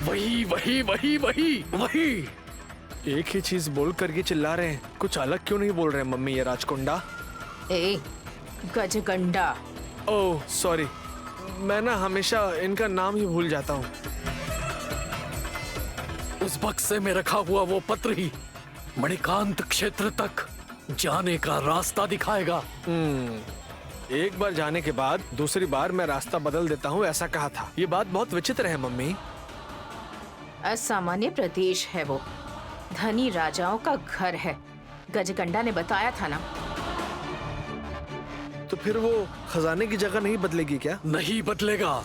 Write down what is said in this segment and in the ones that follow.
वही वही वही वही वही। एक ही चीज बोल कर ये चिल्ला रहे हैं, कुछ अलग क्यों नहीं बोल रहे हैं मम्मी ये राजकुंडा? ए, गजगंडा। ओह सॉरी, मैं ना हमेशा इनका नाम ही भूल जाता हूँ। उस बक्से में रखा हुआ वो पत्र ही मणिकांत क्षेत्र तक जाने का रास्ता दिखाएगा। एक बार जाने के बाद दूसरी बार मैं रास्ता बदल देता हूँ, ऐसा कहा था। ये बात बहुत विचित्र है मम्मी। असामान्य प्रदेश है वो, धनी राजाओं का घर है, गजगंडा ने बताया था ना। तो फिर वो खजाने की जगह नहीं बदलेगी क्या? नहीं बदलेगा,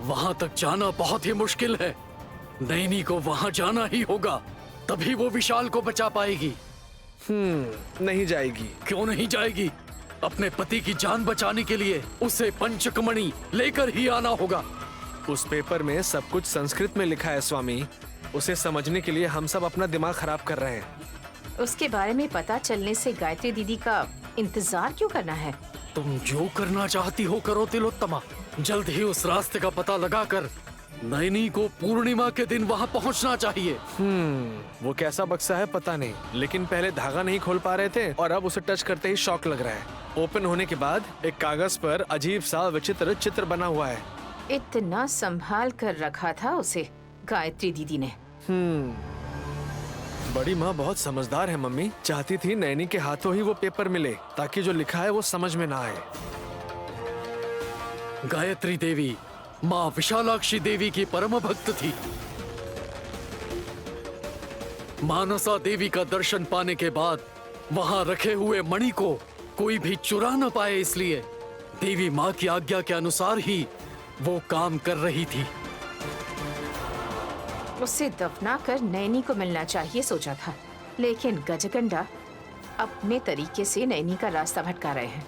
वहां तक जाना बहुत ही मुश्किल है। नैनी को वहां जाना ही होगा, तभी वो विशाल को बचा पाएगी। नहीं जाएगी। क्यों नहीं जाएगी? अपने पति की जान बचाने के लिए उसे पंचकमणि लेकर ही आना होगा। उस पेपर में सब कुछ संस्कृत में लिखा है स्वामी, उसे समझने के लिए हम सब अपना दिमाग खराब कर रहे हैं। उसके बारे में पता चलने से गायत्री दीदी का इंतजार क्यों करना है? तुम जो करना चाहती हो करो तिलोत्तमा। जल्द ही उस रास्ते का पता लगाकर नैनी को पूर्णिमा के दिन वहां पहुंचना चाहिए। वो कैसा बक्सा है पता नहीं, लेकिन पहले धागा नहीं खोल पा रहे थे और अब उसे टच करते ही शॉक लग रहा है। ओपन होने के बाद एक कागज पर अजीब सा विचित्र चित्र बना हुआ है। इतना संभाल कर रखा था उसे गायत्री दीदी ने। बड़ी माँ बहुत समझदार है मम्मी, चाहती थी नैनी के हाथों ही वो पेपर मिले ताकि जो लिखा है वो समझ में ना आए। गायत्री देवी माँ विशालाक्षी देवी की परम भक्त थी। मानसा देवी का दर्शन पाने के बाद वहां रखे हुए मणि को कोई भी चुरा न पाए, इसलिए देवी माँ की आज्ञा के अनुसार ही वो काम कर रही थी। उसे दफना कर नैनी को मिलना चाहिए सोचा था, लेकिन गजगंडा अपने तरीके से नैनी का रास्ता भटका रहे हैं।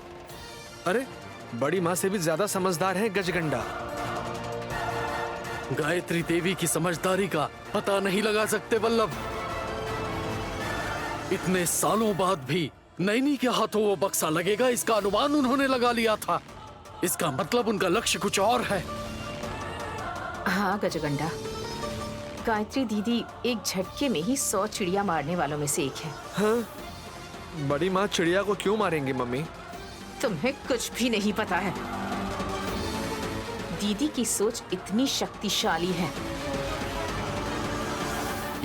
अरे बड़ी माँ से भी ज्यादा समझदार है गजगंडा। गायत्री देवी की समझदारी का पता नहीं लगा सकते वल्लभ। इतने सालों बाद भी नैनी के हाथों वो बक्सा लगेगा, इसका अनुमान उन्होंने लगा लिया था। इसका मतलब उनका लक्ष्य कुछ और है। हाँ गजगंडा, गायत्री दीदी एक झटके में ही 100 चिड़िया मारने वालों में से एक है। हाँ? बड़ी माँ चिड़िया को क्यों मारेंगी मम्मी? तुम्हें कुछ भी नहीं पता है। दीदी की सोच इतनी शक्तिशाली है।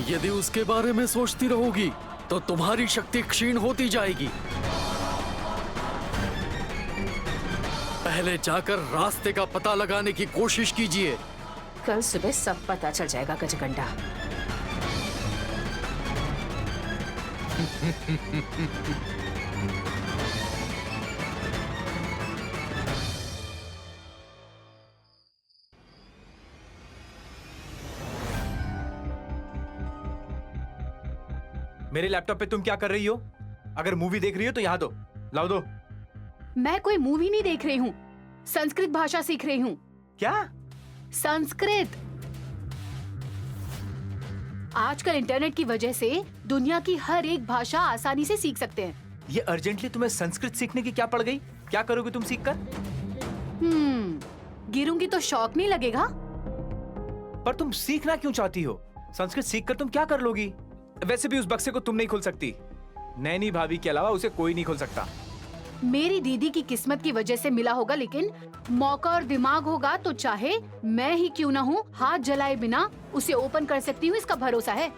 यदि उसके बारे में सोचती रहोगी तो तुम्हारी शक्ति क्षीण होती जाएगी। पहले जाकर रास्ते का पता लगाने की कोशिश कीजिए। कल सुबह सब पता चल जाएगा गजगंडा। मेरे लैपटॉप पे तुम क्या कर रही हो? अगर मूवी देख रही हो तो यहाँ दो, लाओ दो। मैं कोई मूवी नहीं देख रही हूँ, संस्कृत भाषा सीख रही हूँ। क्या? संस्कृत। आजकल इंटरनेट की वजह से दुनिया की हर एक भाषा आसानी से सीख सकते हैं। ये अर्जेंटली तुम्हें संस्कृत सीखने की क्या पड़ गई? क्या करोगे तुम सीखकर? गिरूंगी तो शौक नहीं लगेगा? पर तुम सीखना क्यों चाहती हो? संस्कृत सीखकर तुम क्या कर लोगी? वैसे भी उस बक्से को तुम नहीं खोल सकती, नैनी भाभी के अलावा उसे कोई नहीं खोल सकता। मेरी दीदी की किस्मत की वजह से मिला होगा, लेकिन मौका और दिमाग होगा तो चाहे मैं ही क्यों ना हूँ, हाथ जलाए बिना उसे ओपन कर सकती हूँ, इसका भरोसा है।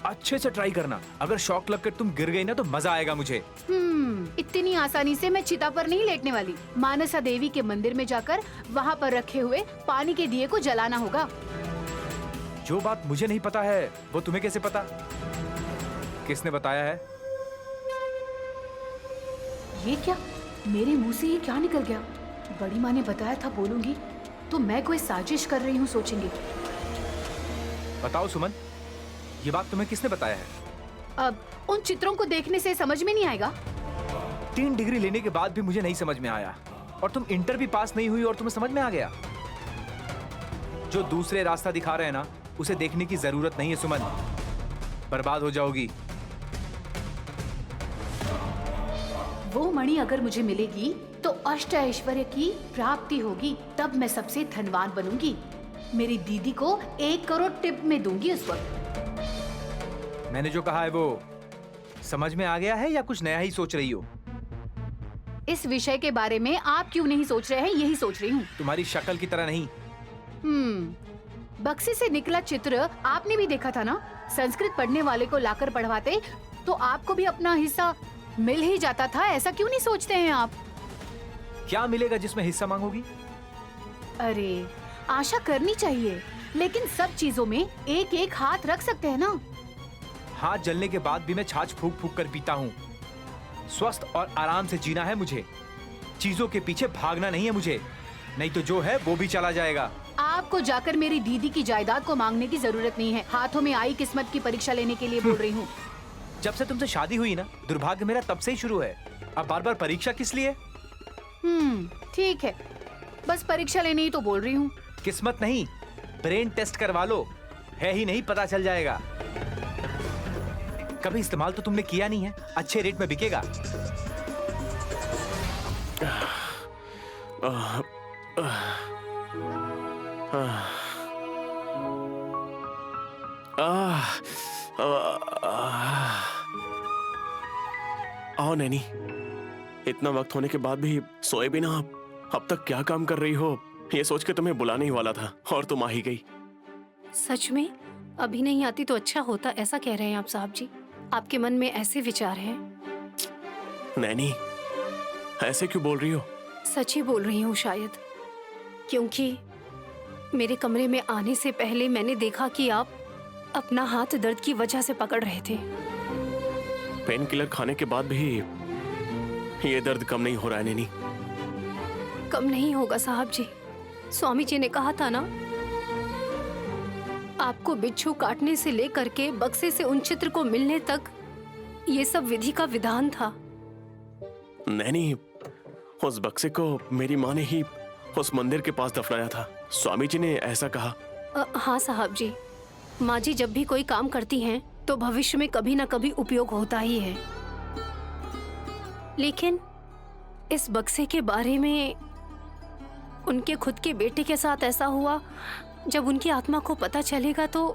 अच्छे से ट्राई करना, अगर शॉक लगकर तुम गिर गई ना तो मजा आएगा मुझे। इतनी आसानी से मैं चिता पर नहीं लेटने वाली। मानसा देवी के मंदिर में जाकर वहाँ पर रखे हुए पानी के दिए को जलाना होगा। जो बात मुझे नहीं पता है वो तुम्हें कैसे पता? किसने बताया है? ये क्या, मेरे मुंह से ये क्या निकल गया? बड़ी माँ ने बताया था बोलूंगी तो मैं कोई साजिश कर रही हूँ सोचेंगे। बताओ सुमन, ये बात तुम्हें किसने बताया है? अब उन चित्रों को देखने से समझ में नहीं आएगा? 3 डिग्री लेने के बाद भी मुझे नहीं समझ में आया, और तुम इंटर भी पास नहीं हुई और तुम्हें समझ में आ गया? जो दूसरे रास्ता दिखा रहे हैं ना, उसे देखने की जरूरत नहीं है सुमन, बर्बाद हो जाओगी। वो मणि अगर मुझे मिलेगी तो अष्ट ऐश्वर्य की प्राप्ति होगी, तब मैं सबसे धनवान बनूंगी। मेरी दीदी को 1 करोड़ टिप में दूंगी उस वक्त। मैंने जो कहा है वो समझ में आ गया है या कुछ नया ही सोच रही हो? इस विषय के बारे में आप क्यों नहीं सोच रहे हैं, यही सोच रही हूँ। तुम्हारी शक्ल की तरह नहीं। बक्से से निकला चित्र आपने भी देखा था ना। संस्कृत पढ़ने वाले को लाकर पढ़वाते तो आपको भी अपना हिस्सा मिल ही जाता था। ऐसा क्यों नहीं सोचते हैं आप? क्या मिलेगा जिसमें हिस्सा मांगोगी? अरे आशा करनी चाहिए, लेकिन सब चीजों में एक एक हाथ रख सकते हैं ना। हाथ जलने के बाद भी मैं छाछ फूक फूक कर पीता हूँ। स्वस्थ और आराम से जीना है मुझे, चीजों के पीछे भागना नहीं है मुझे, नहीं तो जो है वो भी चला जाएगा। आपको जाकर मेरी दीदी की जायदाद को मांगने की जरूरत नहीं है। हाथों में आई किस्मत की परीक्षा लेने के लिए बोल रही हूँ। जब से तुमसे शादी हुई ना, दुर्भाग्य मेरा तब से ही शुरू है। अब बार बार परीक्षा किस लिए? ठीक है, बस परीक्षा लेने ही तो बोल रही हूँ। किस्मत नहीं, ब्रेन टेस्ट करवा लो, है ही नहीं पता चल जाएगा। कभी इस्तेमाल तो तुमने किया नहीं है, अच्छे रेट में बिकेगा। आओ नैनी, इतना वक्त होने के बाद भी सोए बिना अब तक क्या काम कर रही हो, ये सोच के तुम्हें बुलाने ही वाला था और तुम आ ही गई। सच में अभी नहीं आती तो अच्छा होता, ऐसा कह रहे हैं आप साहब जी? आपके मन में ऐसे विचार हैं? नैनी, ऐसे क्यों बोल रही हो? सच ही बोल रही हूँ शायद, क्योंकि मेरे कमरे में आने से पहले मैंने देखा कि आप अपना हाथ दर्द की वजह से पकड़ रहे थे। पेन किलर खाने के बाद भी ये दर्द कम नहीं हो रहा है नैनी। कम नहीं होगा साहब जी, स्वामी जी ने कहा था ना, आपको बिच्छू काटने से लेकर के बक्से से उन चित्र को मिलने तक ये सब विधि का विधान था। नैनी, उस बक्से को मेरी माँ ने ही उस मंदिर के पास दफनाया था, स्वामी जी ने ऐसा कहा। हाँ साहब जी, माँ जी जब भी कोई काम करती हैं तो भविष्य में कभी ना कभी उपयोग होता ही है। लेकिन इस बक्से के बारे में उनके खुद के बेटे के साथ ऐसा हुआ, जब उनकी आत्मा को पता चलेगा तो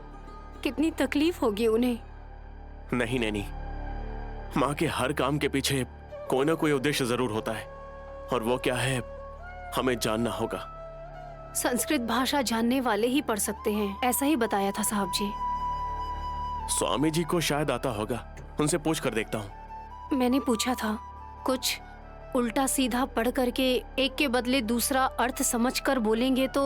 कितनी तकलीफ होगी उन्हें। नहीं नैनी, माँ के हर काम के पीछे कोई ना कोई उद्देश्य जरूर होता है, और वो क्या है हमें जानना होगा। संस्कृत भाषा जानने वाले ही पढ़ सकते हैं, ऐसा ही बताया था साहब जी। स्वामी जी को शायद आता होगा, उनसे पूछ कर देखता हूँ। मैंने पूछा था, कुछ उल्टा सीधा पढ़ करके एक के बदले दूसरा अर्थ समझकर बोलेंगे तो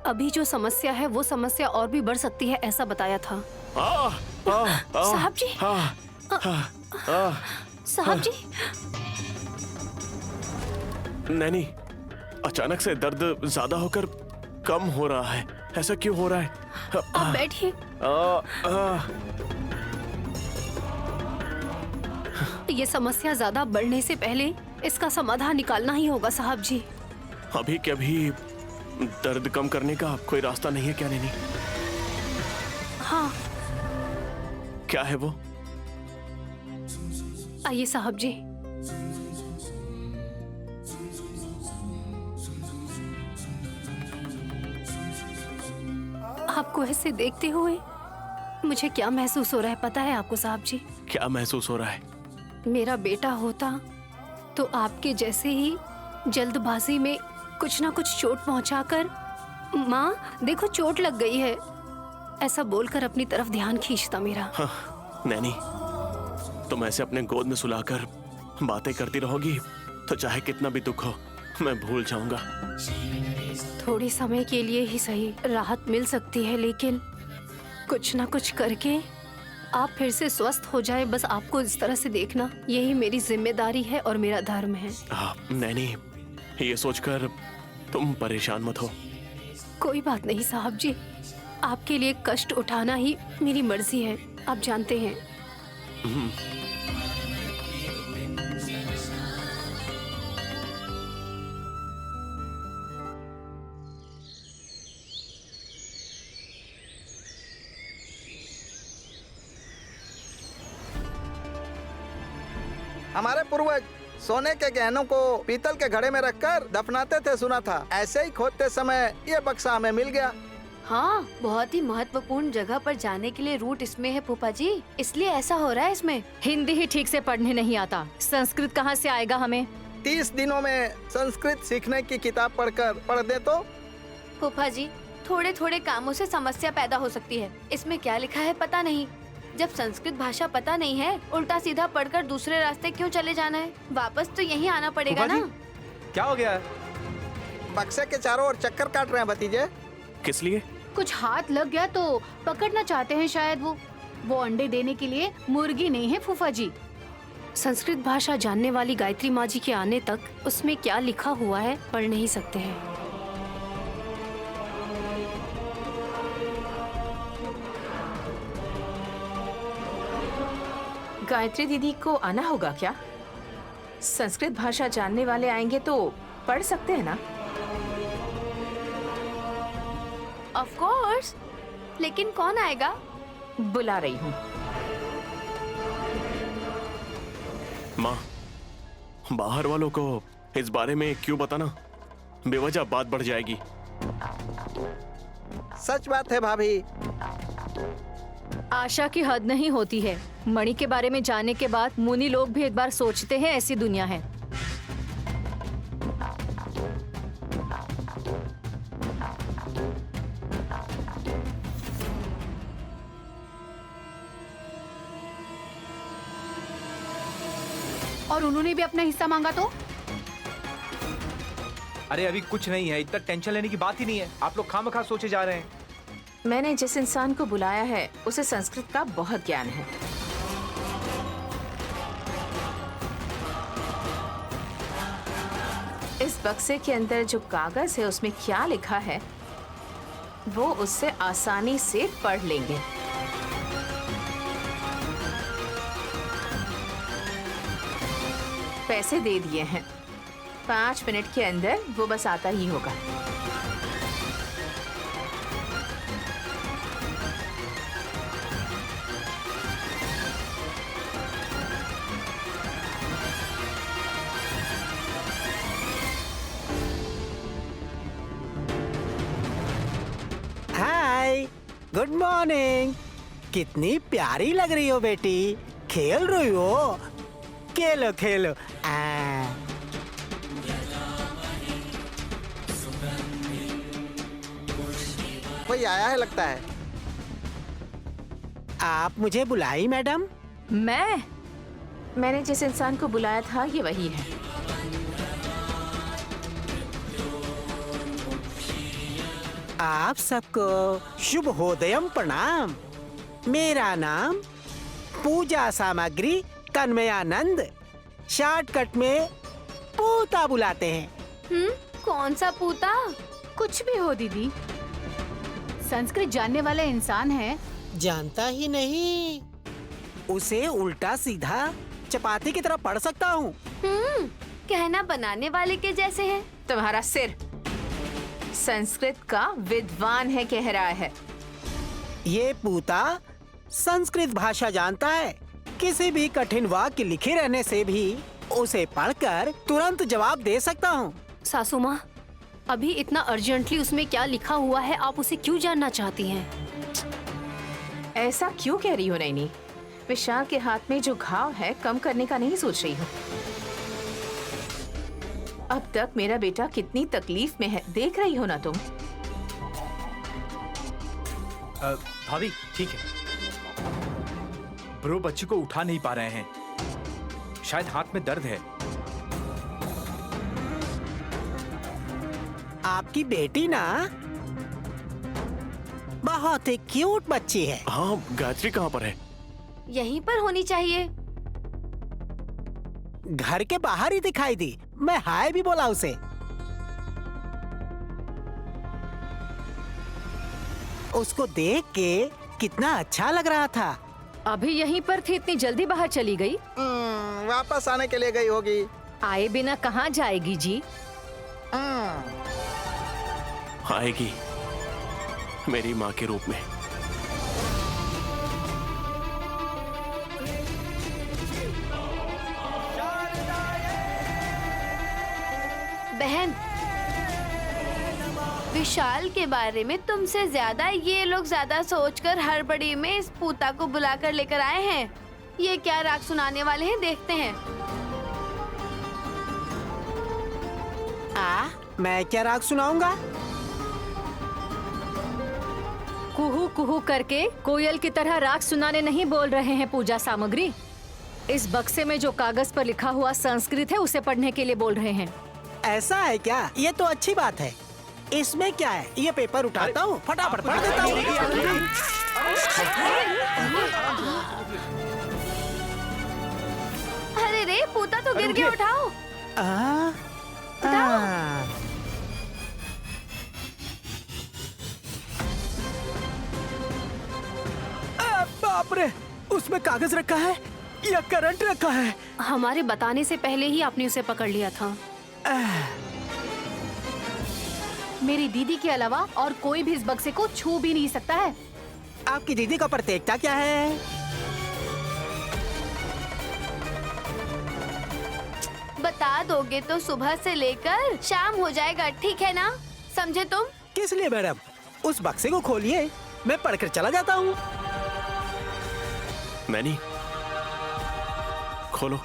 अभी जो समस्या है वो समस्या और भी बढ़ सकती है, ऐसा बताया था। साहब जी, साहब जी। नैनी, अचानक से दर्द ज्यादा होकर कम हो रहा है, ऐसा क्यों हो रहा है? आप बैठिए। ये समस्या ज्यादा बढ़ने से पहले इसका समाधान निकालना ही होगा साहब जी। अभी के अभी दर्द कम करने का कोई रास्ता नहीं है क्या नैनी? हाँ। क्या है वो? आइए साहब जी। आपको ऐसे देखते हुए मुझे क्या महसूस हो रहा है पता है आपको साहब जी? क्या महसूस हो रहा है? मेरा बेटा होता तो आपके जैसे ही जल्दबाजी में कुछ ना कुछ चोट पहुंचाकर, माँ देखो चोट लग गई है, ऐसा बोलकर अपनी तरफ ध्यान खींचता मेरा। हाँ, नैनी, तुम ऐसे अपने गोद में सुलाकर बातें करती रहोगी तो चाहे कितना भी दुख हो मैं भूल जाऊंगा। थोड़ी समय के लिए ही सही राहत मिल सकती है, लेकिन कुछ ना कुछ करके आप फिर से स्वस्थ हो जाए, बस आपको इस तरह से देखना यही मेरी जिम्मेदारी है और मेरा धर्म है। नैनी, ये सोचकर तुम परेशान मत हो। कोई बात नहीं साहब जी, आपके लिए कष्ट उठाना ही मेरी मर्जी है, आप जानते हैं। हमारे पूर्वज सोने के गहनों को पीतल के घड़े में रखकर दफनाते थे, सुना था। ऐसे ही खोदते समय ये बक्सा हमें मिल गया। हाँ, बहुत ही महत्वपूर्ण जगह पर जाने के लिए रूट इसमें है फूफा जी, इसलिए ऐसा हो रहा है इसमें। हिंदी ही ठीक से पढ़ने नहीं आता, संस्कृत कहाँ से आएगा हमें? 30 दिनों में संस्कृत सीखने की किताब पढ़ दे तो। फूफा जी, थोड़े थोड़े कामों से समस्या पैदा हो सकती है। इसमें क्या लिखा है पता नहीं। जब संस्कृत भाषा पता नहीं है, उल्टा सीधा पढ़कर दूसरे रास्ते क्यों चले जाना है? वापस तो यहीं आना पड़ेगा फूफा जी, ना। क्या हो गया है? बक्से के चारों ओर चक्कर काट रहे हैं भतीजे। किस लिए? कुछ हाथ लग गया तो पकड़ना चाहते हैं शायद। वो अंडे देने के लिए मुर्गी नहीं है फूफा जी। संस्कृत भाषा जानने वाली गायत्री माँ जी के आने तक उसमें क्या लिखा हुआ है पढ़ नहीं सकते हैं। गायत्री दीदी को आना होगा क्या? संस्कृत भाषा जानने वाले आएंगे तो पढ़ सकते हैं ना? ऑफ कोर्स, लेकिन कौन आएगा? बुला रही हूँ। माँ, बाहर वालों को इस बारे में क्यों बताना? बेवजह बात बढ़ जाएगी। सच बात है भाभी। आशा की हद नहीं होती है। मणि के बारे में जानने के बाद मुनि लोग भी एक बार सोचते हैं ऐसी दुनिया है। और उन्होंने भी अपना हिस्सा मांगा तो? अरे अभी कुछ नहीं है, इतना टेंशन लेने की बात ही नहीं है। आप लोग खामखा सोचे जा रहे हैं। मैंने जिस इंसान को बुलाया है उसे संस्कृत का बहुत ज्ञान है। इस बक्से के अंदर जो कागज है उसमें क्या लिखा है वो उससे आसानी से पढ़ लेंगे। पैसे दे दिए हैं, 5 मिनट के अंदर वो बस आता ही होगा। हाय, गुड मॉर्निंग। कितनी प्यारी लग रही हो बेटी। खेल रही हो? खेलो खेलो। कोई आया है लगता है। आप मुझे बुलाई मैडम? मैंने जिस इंसान को बुलाया था ये वही है। आप सबको शुभोदयम प्रणाम। मेरा नाम पूजा सामग्री तन्मयानंद, शॉर्टकट में पूता बुलाते हैं। कौन सा पूता? कुछ भी हो दीदी, संस्कृत जानने वाला इंसान है। जानता ही नहीं, उसे उल्टा सीधा चपाती की तरह पढ़ सकता हूँ। कहना बनाने वाले के जैसे है। तुम्हारा सिर संस्कृत का विद्वान है कह रहा है। ये पूता संस्कृत भाषा जानता है। किसी भी कठिन वाक्य लिखे रहने से भी उसे पढ़कर तुरंत जवाब दे सकता हूँ। सासू माँ, अभी इतना अर्जेंटली उसमें क्या लिखा हुआ है आप उसे क्यों जानना चाहती हैं? ऐसा क्यों कह रही हो नैनी? विशाल के हाथ में जो घाव है कम करने का नहीं सोच रही हूँ। अब तक मेरा बेटा कितनी तकलीफ में है, देख रही हो ना तुम? भाभी ठीक है। ब्रो बच्ची को उठा नहीं पा रहे हैं, शायद हाथ में दर्द है। आपकी बेटी ना बहुत ही क्यूट बच्ची है। हाँ, गायत्री कहाँ पर है? यहीं पर होनी चाहिए। घर के बाहर ही दिखाई दी, मैं हाय भी बोला उसे। उसको देख के कितना अच्छा लग रहा था। अभी यहीं पर थी, इतनी जल्दी बाहर चली गई? वापस आने के लिए गई होगी। आए बिना कहाँ जाएगी जी? आएगी, मेरी माँ के रूप में। बहन, विशाल के बारे में तुमसे ज्यादा ये लोग ज्यादा सोचकर हड़बड़ी में इस पूता को बुलाकर लेकर आए हैं। ये क्या राग सुनाने वाले हैं, देखते हैं। मैं क्या राग सुनाऊंगा? कुहू कुहू करके कोयल की तरह राग सुनाने नहीं बोल रहे हैं पूजा सामग्री। इस बक्से में जो कागज पर लिखा हुआ संस्कृत है उसे पढ़ने के लिए बोल रहे हैं। ऐसा है क्या? ये तो अच्छी बात है। इसमें क्या है? ये पेपर उठाता हूँ, फटाफट पढ़ देता हूँ। अरे रे, पूता तो गिर गया, उठाओ। बाप रे, उसमें कागज रखा है या करंट रखा है? हमारे बताने से पहले ही आपने उसे पकड़ लिया था। मेरी दीदी के अलावा और कोई भी इस बक्से को छू भी नहीं सकता है। आपकी दीदी का प्रत्येकता क्या है? बता दोगे तो सुबह से लेकर शाम हो जाएगा, ठीक है ना? समझे तुम? किस लिए मैडम? उस बक्से को खोलिए, मैं पढ़कर चला जाता हूँ। मैनी, खोलो।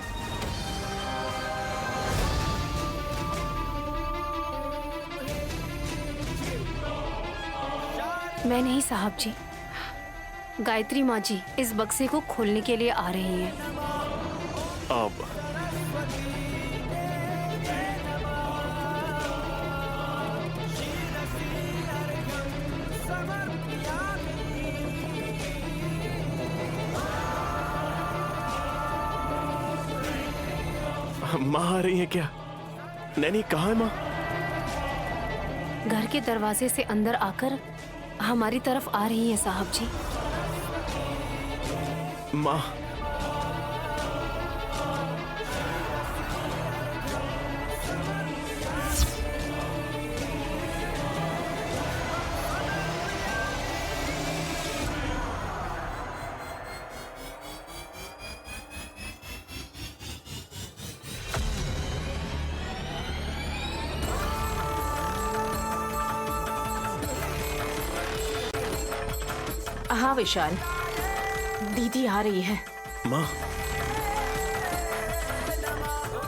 मैं नहीं साहब जी, गायत्री माँ जी इस बक्से को खोलने के लिए आ रही हैं। अब माँ आ रही है क्या? नैनी कहाँ है माँ? घर के दरवाजे से अंदर आकर हमारी तरफ आ रही है साहब जी। माँ, हाँ विशाल, दीदी आ रही है। माँ,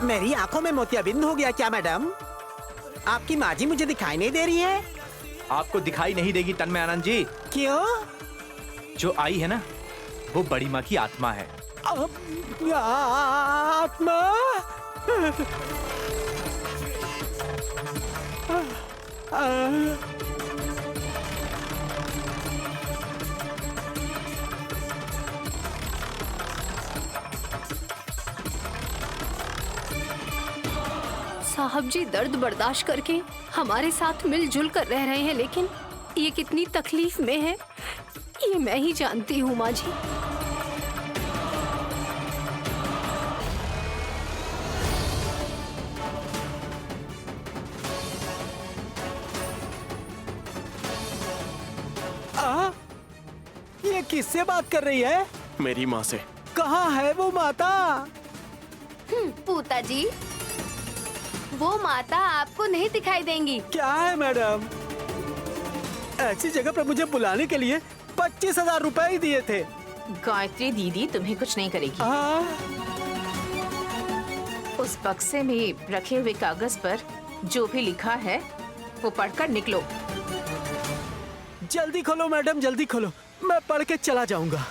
मेरी आंखों में मोतियाबिंद हो गया क्या मैडम? आपकी माँ जी मुझे दिखाई नहीं दे रही है? आपको दिखाई नहीं देगी तन्मय आनंद जी। क्यों? जो आई है ना, वो बड़ी माँ की आत्मा है। आत्मा? साहब जी दर्द बर्दाश्त करके हमारे साथ मिलजुल कर रह रहे हैं, लेकिन ये कितनी तकलीफ में है ये मैं ही जानती हूँ माँ जी। ये किससे बात कर रही है? मेरी माँ से। कहाँ है वो माता? पूता जी, वो माता आपको नहीं दिखाई देंगी। क्या है मैडम? ऐसी जगह पर मुझे बुलाने के लिए 25,000 रुपए ही दिए थे। गायत्री दीदी तुम्हें कुछ नहीं करेगी। उस बक्से में रखे हुए कागज पर जो भी लिखा है वो पढ़कर निकलो। जल्दी खोलो मैडम, जल्दी खोलो, मैं पढ़ के चला जाऊंगा।